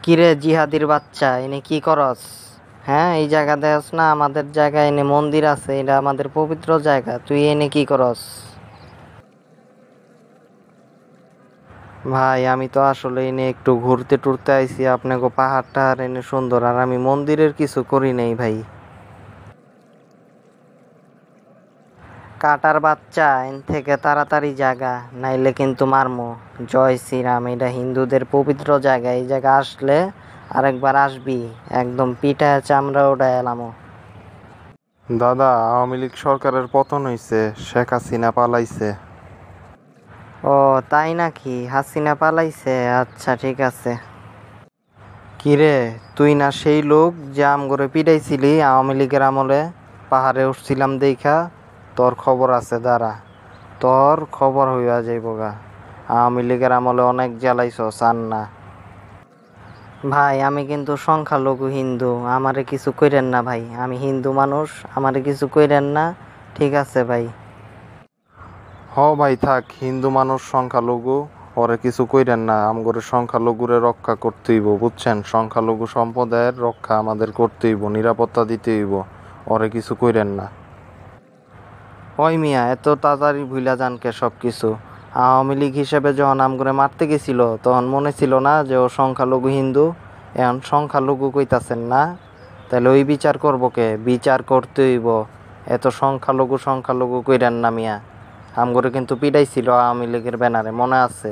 কিরে জিহাদির বাচ্চা এনে কি করস? হ্যাঁ, এই জায়গা দেখাস না? আমাদের জায়গায় এনে মন্দির আছে, এটা আমাদের পবিত্র জায়গা, তুই এনে কি করস? ভাই আমি তো আসলে এনে একটু ঘুরতে টুরতে আইছি, আপনাকে পাহাড় টাহাড় এনে সুন্দর, আর আমি মন্দিরের কিছু করি নাই ভাই। কাটার বাচ্চা এন থেকে তাড়াতাড়ি জাগা, নাইলে কিন্তু মারমো। জয় শ্রীরাম, এটা হিন্দুদের পবিত্র জায়গা, এই জায়গা আসলে আরেকবার আসবি, একদম পিঠায় চামড়া ওঠায় এলামো। দাদা, আওয়ামী লীগ সরকারের পতন হইছে, শেখ হাসিনা পালাইছে। ও তাই নাকি? হাসিনা পালাইছে? আচ্ছা ঠিক আছে। কিরে, তুই না সেই লোক যে আমগরে পিটাইছিলি আওয়ামী লীগের আমলে? পাহাড়ে উঠছিলাম দেখা। তোর খবর আছে, দাঁড়া, তোর খবর হইয়া যাইব গা। আওয়ামী লীগের আমলে অনেক জ্বালাইছ, চান না। ভাই আমি কিন্তু সংখ্যালঘু হিন্দু, আমারে কিছু কইরেন না ভাই, আমি হিন্দু মানুষ, আমারে কিছু কইরেন না। ঠিক আছে ভাই। ভাই থাক, হিন্দু মানুষ সংখ্যালঘু, ওরে কিছু কইরেন না। আমগরে সংখ্যালঘুরে রক্ষা করতে হইব, বুঝছেন? সংখ্যালঘু সম্প্রদায়ের রক্ষা আমাদের করতে হইব, নিরাপত্তা দিতে হইব। ওরে কিছু কইরেন না। ওই মিয়া, এত তাড়াতাড়ি ভুইলা যান কে সব কিছু? আওয়ামী লীগ হিসেবে যখন আমগরে মারতে গেছিল তখন মনে ছিল না যে ও সংখ্যালঘু হিন্দু? এখন সংখ্যালঘু কইতাছেন না? তাহলে ওই বিচার করবো কে? বিচার করতে হইব। এত সংখ্যালঘু সংখ্যালঘু কইরেন না মিয়া। আমগরে কিন্তু পিটাইছিল আওয়ামী লীগের ব্যানারে, মনে আছে?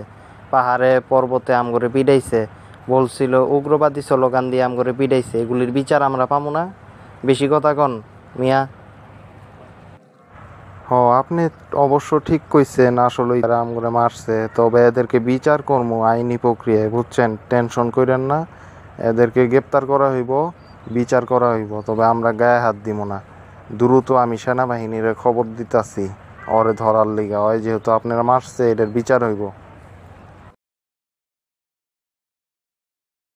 পাহাড়ে পর্বতে আমগরে পিটাইছে, বলছিল উগ্রবাদী স্লোগান দিয়ে আমগরে পিটাইছে। এগুলির বিচার আমরা পাবো না? বেশি কথা কন মিয়া। আপনি অবশ্য ঠিক কইছেন, আসলে এরা আমগরে মারছে, তবে এদেরকে বিচার করবো আইনি প্রক্রিয়ায়, বুঝছেন? টেনশন কইরেন না, এদেরকে গ্রেপ্তার করা হইব, বিচার করা হইব, তবে আমরা গায়ে হাত দিব না। দ্রুত আমি সেনাবাহিনীর খবর দিতাছি ওরে ধরার লিগা, হয় যেহেতু আপনারা মারছে, এটার বিচার হইব।